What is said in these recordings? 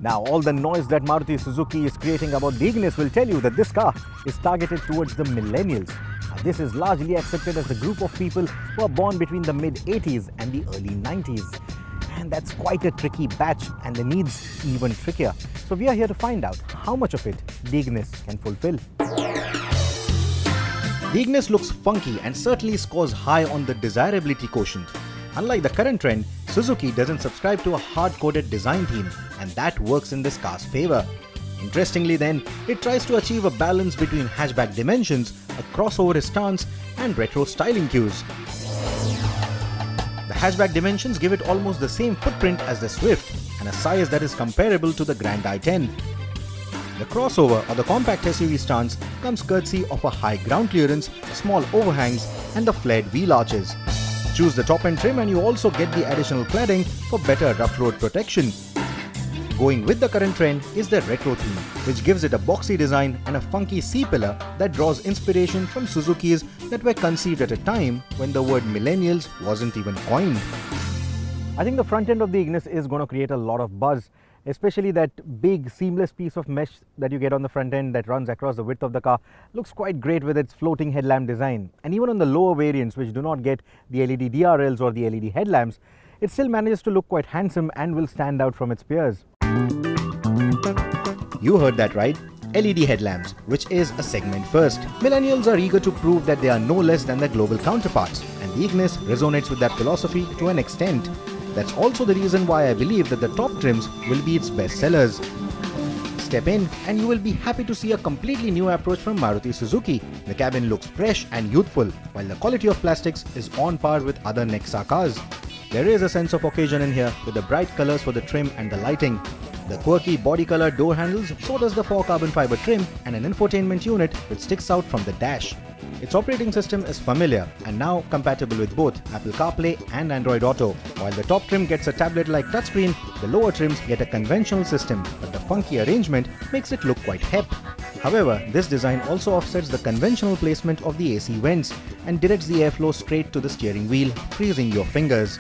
Now, all the noise that Maruti Suzuki is creating about the Ignis will tell you that this car is targeted towards the millennials. Now, this is largely accepted as a group of people who are born between the mid-80s and the early 90s. And that's quite a tricky batch, and the needs even trickier. So we are here to find out how much of it the Ignis can fulfill. The Ignis looks funky and certainly scores high on the desirability quotient. Unlike the current trend, Suzuki doesn't subscribe to a hard-coded design theme, and that works in this car's favor. Interestingly then, it tries to achieve a balance between hatchback dimensions, a crossover stance, and retro styling cues. The hatchback dimensions give it almost the same footprint as the Swift, and a size that is comparable to the Grand i10. The crossover or the compact SUV stance comes courtesy of a high ground clearance, small overhangs, and the flared wheel arches. Choose the top-end trim and you also get the additional cladding for better rough road protection. Going with the current trend is the retro theme, which gives it a boxy design and a funky C-pillar that draws inspiration from Suzukis that were conceived at a time when the word millennials wasn't even coined. I think the front end of the Ignis is going to create a lot of buzz, especially that big seamless piece of mesh that you get on the front end that runs across the width of the car. Looks quite great with its floating headlamp design. And even on the lower variants which do not get the LED DRLs or the LED headlamps, it still manages to look quite handsome and will stand out from its peers. You heard that right. LED headlamps, which is a segment first. Millennials are eager to prove that they are no less than their global counterparts, and the Ignis resonates with that philosophy to an extent. That's also the reason why I believe that the top trims will be its best sellers. Step in and you will be happy to see a completely new approach from Maruti Suzuki. The cabin looks fresh and youthful, while the quality of plastics is on par with other Nexa cars. There is a sense of occasion in here with the bright colors for the trim and the lighting. The quirky body color door handles, so does the 4 carbon fiber trim and an infotainment unit which sticks out from the dash. Its operating system is familiar and now compatible with both Apple CarPlay and Android Auto. While the top trim gets a tablet-like touchscreen, the lower trims get a conventional system, but the funky arrangement makes it look quite hip. However, this design also offsets the conventional placement of the AC vents and directs the airflow straight to the steering wheel, freezing your fingers.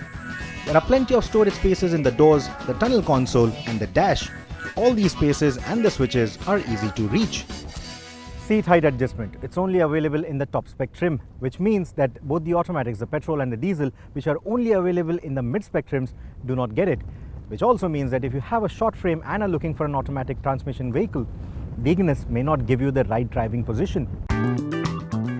There are plenty of storage spaces in the doors, the tunnel console, and the dash. All these spaces and the switches are easy to reach. Seat height adjustment. It's only available in the top spec trim, which means that both the automatics, the petrol and the diesel, which are only available in the mid-spec trims, do not get it. Which also means that if you have a short frame and are looking for an automatic transmission vehicle, the Ignis may not give you the right driving position.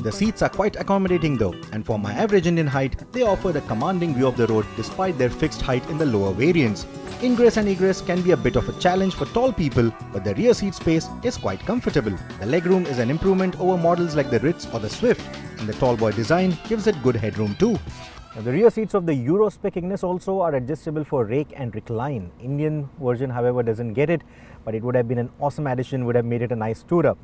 The seats are quite accommodating though, and for my average Indian height, they offer a commanding view of the road despite their fixed height in the lower variants. Ingress and egress can be a bit of a challenge for tall people, but the rear seat space is quite comfortable. The legroom is an improvement over models like the Ritz or the Swift, and the tallboy design gives it good headroom too. Now, the rear seats of the Euro spec Ignis also are adjustable for rake and recline. Indian version, however, doesn't get it, but it would have been an awesome addition, would have made it a nice tourer.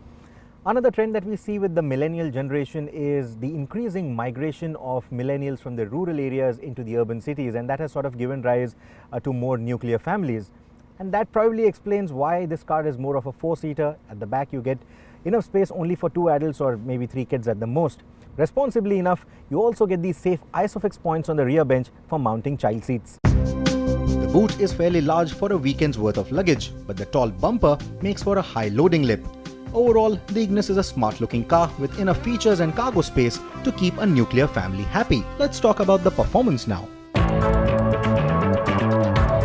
Another trend that we see with the millennial generation is the increasing migration of millennials from the rural areas into the urban cities, and that has sort of given rise to more nuclear families. And that probably explains why this car is more of a 4-seater. At the back you get enough space only for 2 adults or maybe 3 kids at the most. Responsibly enough, you also get these safe ISOFIX points on the rear bench for mounting child seats. The boot is fairly large for a weekend's worth of luggage, but the tall bumper makes for a high loading lip. Overall, the Ignis is a smart-looking car with enough features and cargo space to keep a nuclear family happy. Let's talk about the performance now.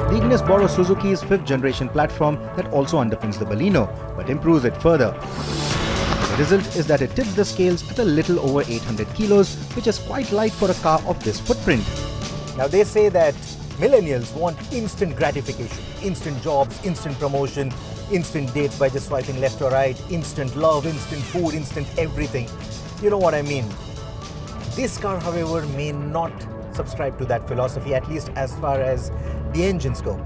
The Ignis borrows Suzuki's 5th generation platform that also underpins the Baleno, but improves it further. The result is that it tips the scales at a little over 800 kilos, which is quite light for a car of this footprint. Now they say that millennials want instant gratification, instant jobs, instant promotion, instant dates by just swiping left or right, instant love, instant food, instant everything. You know what I mean. This car, however, may not subscribe to that philosophy, at least as far as the engines go.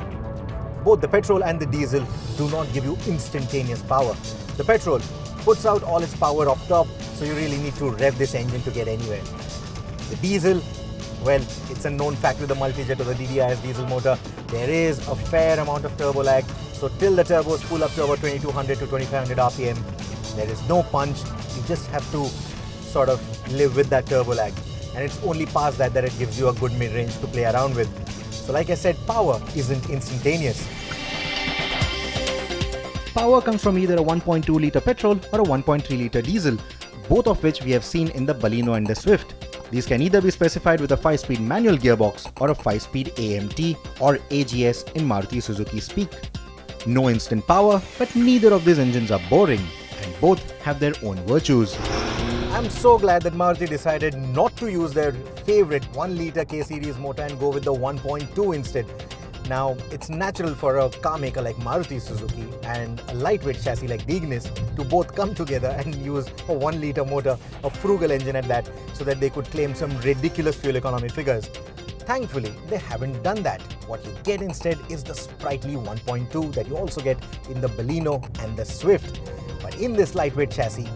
Both the petrol and the diesel do not give you instantaneous power. The petrol puts out all its power up top, so you really need to rev this engine to get anywhere. The diesel, well, it's a known fact with the multi-jet or the DDIS diesel motor, there is a fair amount of turbo lag. So till the turbos pull up to about 2200 to 2500 RPM, there is no punch. You just have to sort of live with that turbo lag. And it's only past that it gives you a good mid-range to play around with. So like I said, power isn't instantaneous. Power comes from either a 1.2 litre petrol or a 1.3 litre diesel, both of which we have seen in the Baleno and the Swift. These can either be specified with a 5-speed manual gearbox or a 5-speed AMT or AGS in Maruti Suzuki speak. No instant power, but neither of these engines are boring, and both have their own virtues. I'm so glad that Maruti decided not to use their favorite 1 litre K-series motor and go with the 1.2 instead. Now, it's natural for a car maker like Maruti Suzuki and a lightweight chassis like the Ignis to both come together and use a 1 litre motor, a frugal engine at that, so that they could claim some ridiculous fuel economy figures. Thankfully, they haven't done that. What you get instead is the sprightly 1.2 that you also get in the Baleno and the Swift. But in this lightweight chassis,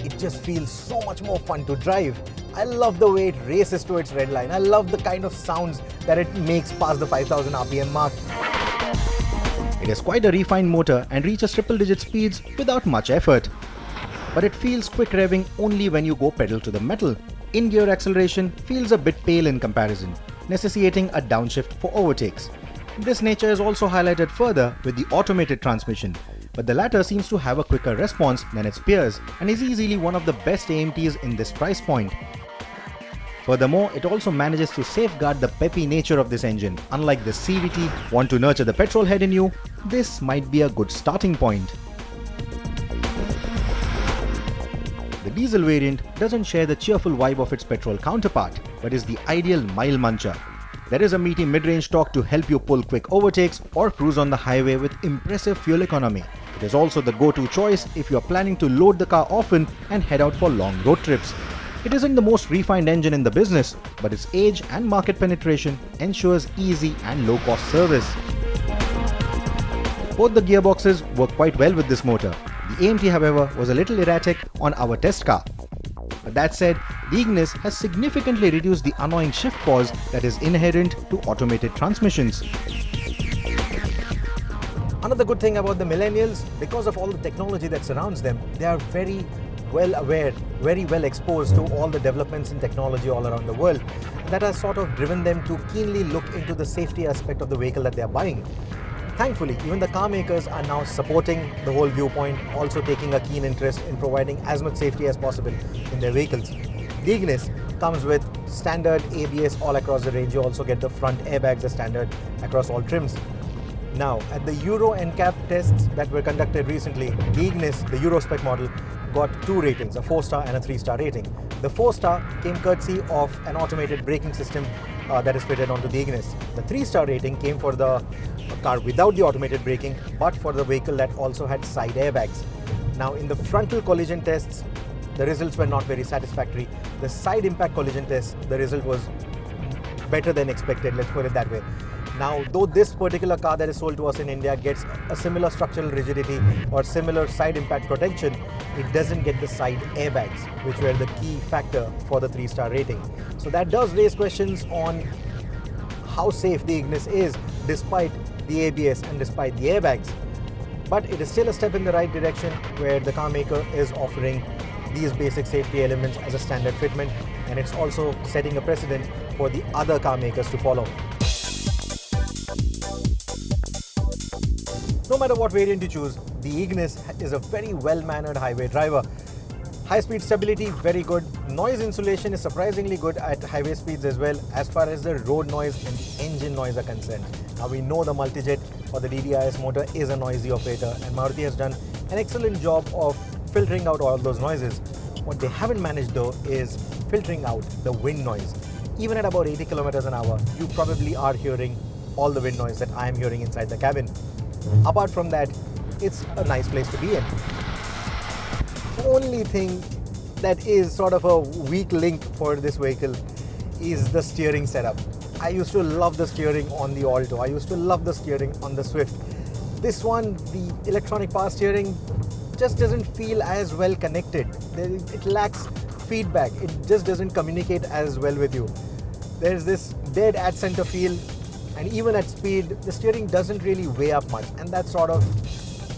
it just feels so much more fun to drive. I love the way it races to its red line. I love the kind of sounds that it makes past the 5000 RPM mark. It is quite a refined motor and reaches triple-digit speeds without much effort. But it feels quick revving only when you go pedal to the metal. In-gear acceleration feels a bit pale in comparison, necessitating a downshift for overtakes. This nature is also highlighted further with the automated transmission, but the latter seems to have a quicker response than its peers and is easily one of the best AMTs in this price point. Furthermore, it also manages to safeguard the peppy nature of this engine. Unlike the CVT, want to nurture the petrol head in you? This might be a good starting point. The diesel variant doesn't share the cheerful vibe of its petrol counterpart, but is the ideal mile muncher. There is a meaty mid-range torque to help you pull quick overtakes or cruise on the highway with impressive fuel economy. It is also the go-to choice if you are planning to load the car often and head out for long road trips. It isn't the most refined engine in the business, but its age and market penetration ensures easy and low-cost service. Both the gearboxes work quite well with this motor. The AMT, however, was a little erratic on our test car. But that said, the Ignis has significantly reduced the annoying shift pause that is inherent to automated transmissions. Another good thing about the millennials, because of all the technology that surrounds them, they are very well aware, very well exposed to all the developments in technology all around the world. That has sort of driven them to keenly look into the safety aspect of the vehicle that they are buying. Thankfully, even the car makers are now supporting the whole viewpoint, also taking a keen interest in providing as much safety as possible in their vehicles. The Ignis comes with standard ABS all across the range. You also get the front airbags as standard across all trims. Now, at the Euro NCAP tests that were conducted recently, the Ignis, the Euro spec model, got 2 ratings, a 4-star and a 3-star rating. The 4-star came courtesy of an automated braking system that is fitted onto the Ignis. The 3-star rating came for the car without the automated braking, but for the vehicle that also had side airbags. Now, in the frontal collision tests, the results were not very satisfactory. The side impact collision test, the result was better than expected, let's put it that way. Now, though this particular car that is sold to us in India gets a similar structural rigidity or similar side impact protection, it doesn't get the side airbags, which were the key factor for the 3-star rating. So that does raise questions on how safe the Ignis is despite the ABS and despite the airbags. But it is still a step in the right direction where the car maker is offering these basic safety elements as a standard fitment, and it's also setting a precedent for the other car makers to follow. No matter what variant you choose, the Ignis is a very well-mannered highway driver. High-speed stability, very good. Noise insulation is surprisingly good at highway speeds as well, as far as the road noise and the engine noise are concerned. Now, we know the multijet or the DDIS motor is a noisy operator, and Maruti has done an excellent job of filtering out all those noises. What they haven't managed though is filtering out the wind noise. Even at about 80 kilometers an hour, you probably are hearing all the wind noise that I am hearing inside the cabin. Apart from that, it's a nice place to be in. The only thing that is sort of a weak link for this vehicle is the steering setup. I used to love the steering on the Alto. I used to love the steering on the Swift. This one, the electronic power steering, just doesn't feel as well connected. It lacks feedback. It just doesn't communicate as well with you. There's this dead at center feel, and even at speed, the steering doesn't really weigh up much, and that sort of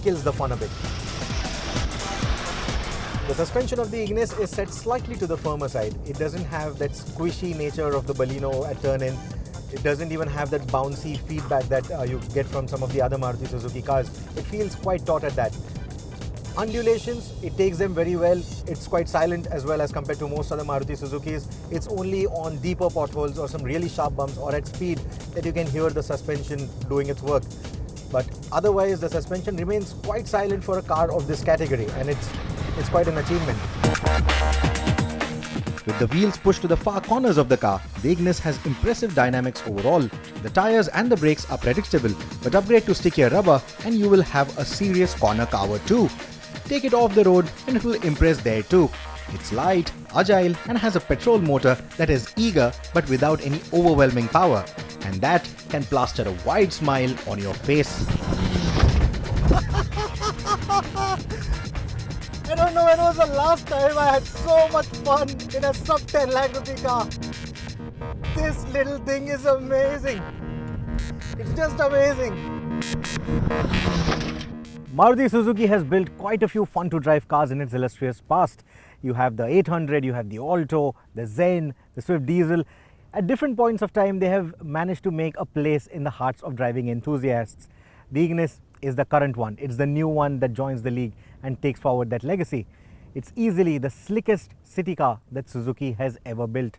kills the fun a bit. The suspension of the Ignis is set slightly to the firmer side. It doesn't have that squishy nature of the Baleno at turn-in. It doesn't even have that bouncy feedback that you get from some of the other Maruti Suzuki cars. It feels quite taut at that. Undulations, it takes them very well. It's quite silent as well as compared to most other Maruti Suzukis. It's only on deeper potholes or some really sharp bumps or at speed that you can hear the suspension doing its work. But otherwise, the suspension remains quite silent for a car of this category, and it's quite an achievement. With the wheels pushed to the far corners of the car, the Ignis has impressive dynamics overall. The tires and the brakes are predictable, but upgrade to stickier rubber and you will have a serious corner cover too. Take it off the road and it will impress there too. It's light, agile and has a petrol motor that is eager but without any overwhelming power. And that can plaster a wide smile on your face. I don't know when was the last time I had so much fun in a sub 10 lakh rupee car. This little thing is amazing. It's just amazing. Maruti Suzuki has built quite a few fun to drive cars in its illustrious past. You have the 800, you have the Alto, the Zen, the Swift Diesel. At different points of time, they have managed to make a place in the hearts of driving enthusiasts. The Ignis is the current one. It's the new one that joins the league and takes forward that legacy. It's easily the slickest city car that Suzuki has ever built.